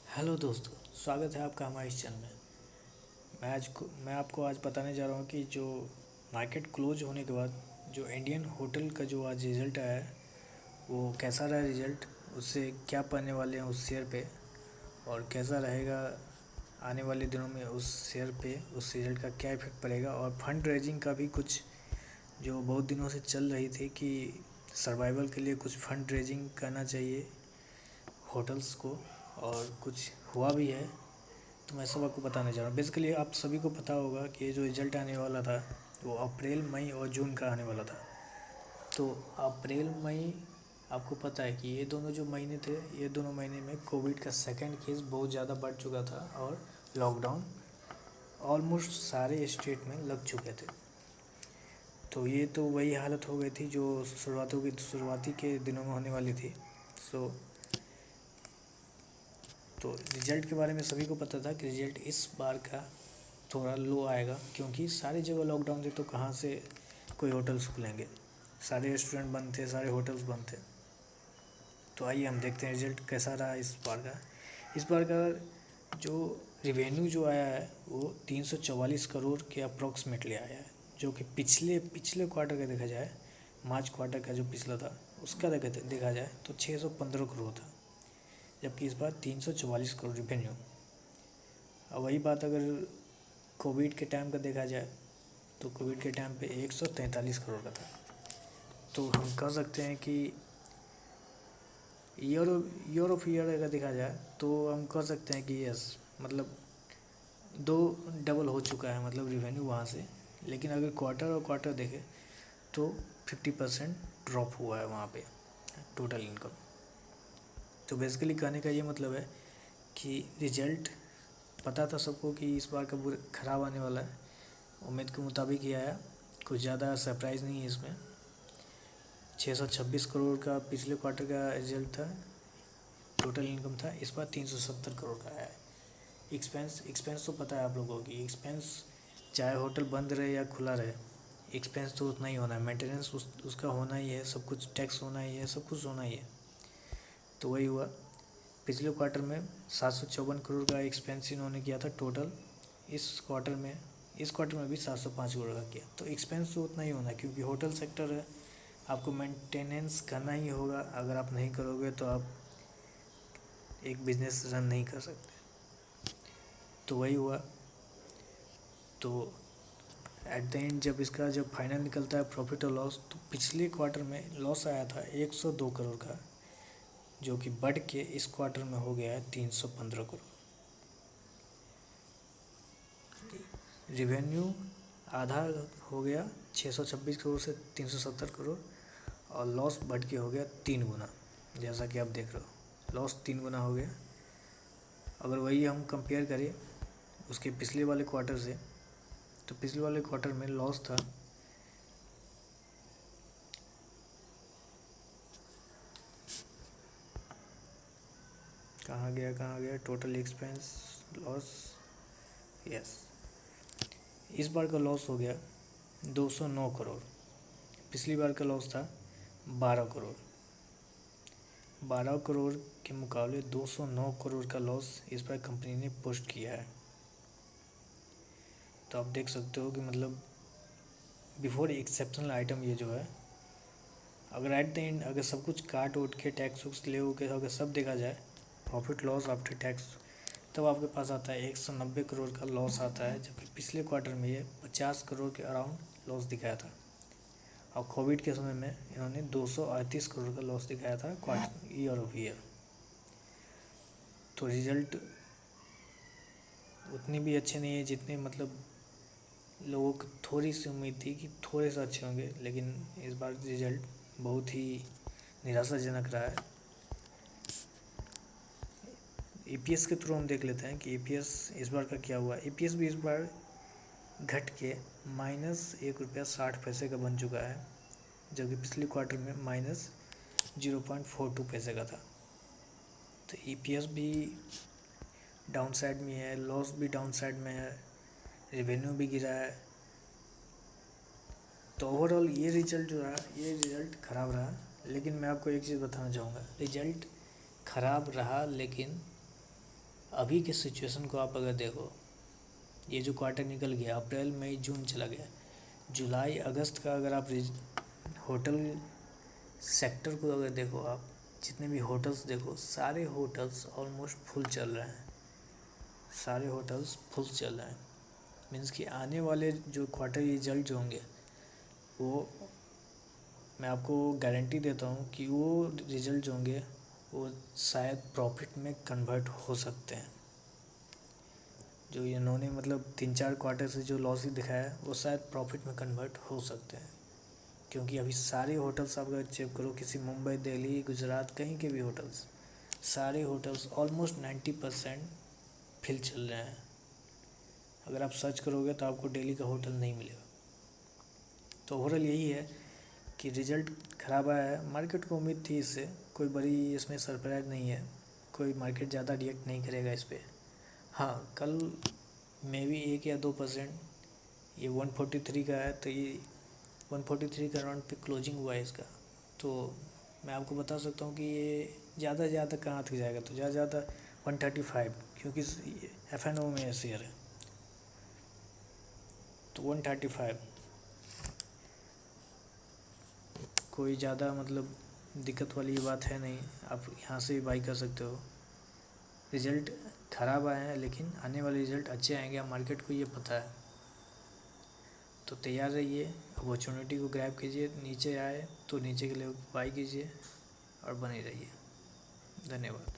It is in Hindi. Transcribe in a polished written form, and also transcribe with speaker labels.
Speaker 1: हेलो दोस्तों, स्वागत है आपका हमारे इस चैनल में। मैं आपको आज बताने जा रहा हूँ कि जो मार्केट क्लोज होने के बाद जो इंडियन होटल का जो आज रिज़ल्ट आया है वो कैसा रहा रिज़ल्ट, उससे क्या पाने वाले हैं उस शेयर पे, और कैसा रहेगा आने वाले दिनों में उस शेयर पे उस रिज़ल्ट का क्या इफ़ेक्ट पड़ेगा। और फंड रेजिंग का भी कुछ जो बहुत दिनों से चल रही थी कि सर्वाइवल के लिए कुछ फंड रेजिंग करना चाहिए होटल्स को, और कुछ हुआ भी है। तो मैं सब आपको बताने जा रहा हूँ। बेसिकली आप सभी को पता होगा कि ये जो रिज़ल्ट आने वाला था वो अप्रैल मई और जून का आने वाला था। तो अप्रैल मई आपको पता है कि ये दोनों जो महीने थे, ये दोनों महीने में कोविड का सेकंड केस बहुत ज़्यादा बढ़ चुका था और लॉकडाउन ऑलमोस्ट सारे स्टेट में लग चुके थे। तो ये तो वही हालत हो गई थी जो शुरुआती के दिनों में होने वाली थी। सो तो रिज़ल्ट के बारे में सभी को पता था कि रिज़ल्ट इस बार का थोड़ा लो आएगा, क्योंकि सारी जगह लॉकडाउन थे तो कहाँ से कोई होटल्स खुलेंगे। सारे रेस्टोरेंट बंद थे, सारे होटल्स बंद थे। तो आइए हम देखते हैं रिज़ल्ट कैसा रहा इस बार का जो रिवेन्यू जो आया है वो 344 करोड़ के अप्रॉक्सीमेटली आया है, जो कि पिछले पिछले क्वार्टर का देखा जाए, मार्च क्वार्टर का जो पिछला था उसका देखा जाए तो 615 करोड़ था, जबकि इस बार 344 करोड़ रिवेन्यू। और वही बात अगर कोविड के टाइम का देखा जाए तो कोविड के टाइम पे 143 करोड़ का था। तो हम कह सकते हैं कि ईयर ऑफ ईयर अगर देखा जाए तो हम कह सकते हैं कि यस, मतलब दो डबल हो चुका है मतलब रिवेन्यू वहाँ से। लेकिन अगर क्वार्टर और क्वार्टर देखें तो 50% ड्रॉप हुआ है वहाँ पे टोटल इनकम। तो बेसिकली कहने का ये मतलब है कि रिजल्ट पता था सबको कि इस बार का ख़राब आने वाला है। उम्मीद के मुताबिक ही आया, कुछ ज़्यादा सरप्राइज़ नहीं है इसमें। 626 करोड़ का पिछले क्वार्टर का रिजल्ट था, टोटल इनकम था। इस बार 370 करोड़ का आया है। एक्सपेंस तो पता है आप लोगों की, एक्सपेंस चाहे होटल बंद रहे या खुला रहे, एक्सपेंस तो उतना ही होना है। मेंटेनेंस उसका होना ही है, सब कुछ टैक्स होना ही है, सब कुछ होना ही है। तो वही हुआ। पिछले क्वार्टर में 754 करोड़ का एक्सपेंस इन्होंने किया था टोटल। इस क्वार्टर में भी 705 करोड़ का किया। तो एक्सपेंस तो उतना ही होना है, क्योंकि होटल सेक्टर है, आपको मेंटेनेंस करना ही होगा। अगर आप नहीं करोगे तो आप एक बिज़नेस रन नहीं कर सकते। तो वही हुआ। तो एट द एंड जब फाइनल निकलता है प्रॉफिट और लॉस, तो पिछले क्वार्टर में लॉस आया था 102 करोड़ का, जो कि बढ़ के इस क्वार्टर में हो गया है 315 करोड़। रिवेन्यू आधा हो गया, 626 करोड़ से 370 करोड़, और लॉस बढ़ के हो गया 3 गुना। जैसा कि आप देख रहे हो, लॉस 3 गुना हो गया। अगर वही हम कंपेयर करें उसके पिछले वाले क्वार्टर से, तो पिछले वाले क्वार्टर में लॉस था कहाँ गया टोटल एक्सपेंस लॉस, यस। इस बार का लॉस हो गया 209 करोड़। पिछली बार का लॉस था 12 करोड़। 12 करोड़ के मुकाबले 209 करोड़ का लॉस इस बार कंपनी ने पोस्ट किया है। तो आप देख सकते हो कि मतलब बिफोर एक्सेप्शनल आइटम ये जो है, अगर एट द एंड अगर सब कुछ काट उठ के टैक्स वैक्स ले के अगर सब देखा जाए, प्रॉफिट लॉस आफ्टर टैक्स, तब आपके पास आता है 190 करोड़ का लॉस आता है। जबकि पिछले क्वार्टर में ये 50 करोड़ के अराउंड लॉस दिखाया था, और कोविड के समय में इन्होंने 238 करोड़ का लॉस दिखाया था क्वार्टर ईयर ऑफ ईयर। तो रिज़ल्ट उतनी भी अच्छे नहीं है जितने मतलब लोगों को थोड़ी सी उम्मीद थी कि थोड़े से अच्छे होंगे। लेकिन इस बार रिज़ल्ट बहुत ही निराशाजनक रहा है। ईपीएस के थ्रू हम देख लेते हैं कि ईपीएस इस बार का क्या हुआ। ईपीएस भी इस बार घट के -1 रुपया 60 पैसे का बन चुका है, जबकि पिछले क्वार्टर में -0.42 पैसे का था। तो ईपीएस भी डाउन साइड में है, लॉस भी डाउन साइड में है, रेवेन्यू भी गिरा है। तो ओवरऑल ये रिज़ल्ट ख़राब रहा। लेकिन मैं आपको एक चीज़ बताना चाहूँगा, रिज़ल्ट ख़राब रहा लेकिन अभी के सिचुएशन को आप अगर देखो, ये जो क्वार्टर निकल गया, अप्रैल मई जून चला गया, जुलाई अगस्त का अगर आप होटल सेक्टर को अगर देखो, आप जितने भी होटल्स देखो, सारे होटल्स ऑलमोस्ट फुल चल रहे हैं, सारे होटल्स फुल चल रहे हैं। मीन्स कि आने वाले जो क्वार्टर रिजल्ट जो होंगे, वो मैं आपको गारंटी देता हूँ कि वो रिजल्ट जो होंगे वो शायद प्रॉफिट में कन्वर्ट हो सकते हैं। जो इन्होंने मतलब 3-4 क्वार्टर से जो लॉस दिखाया है, वो शायद प्रॉफिट में कन्वर्ट हो सकते हैं। क्योंकि अभी सारे होटल्स आप अगर चेक करो, किसी मुंबई, दिल्ली, गुजरात, कहीं के भी होटल्स, सारे होटल्स ऑलमोस्ट 90% फिल चल रहे हैं। अगर आप सर्च करोगे तो आपको दिल्ली का होटल नहीं मिलेगा। तो ओवरऑल यही है कि रिज़ल्ट ख़राब आया है। मार्केट को उम्मीद थी इससे, कोई बड़ी इसमें सरप्राइज नहीं है, कोई मार्केट ज़्यादा रिएक्ट नहीं करेगा इस पर। हाँ, कल मे बी 1 या 2% ये 143 का है, तो ये 143 के अराउंड पे क्लोजिंग हुआ है इसका। तो मैं आपको बता सकता हूँ कि ये ज़्यादा से ज़्यादा कहाँ तक जाएगा, तो ज़्यादा ज़्यादा 135, क्योंकि FNO में शेयर है, तो 135 कोई ज़्यादा मतलब दिक्कत वाली बात है नहीं, आप यहाँ से भी बाई कर सकते हो। रिज़ल्ट ख़राब आए हैं, लेकिन आने वाले रिज़ल्ट अच्छे आएंगे, मार्केट को ये पता है। तो तैयार रहिए, अपॉर्चुनिटी को ग्रैब कीजिए, नीचे आए तो नीचे के लिए बाई कीजिए और बने रहिए। धन्यवाद।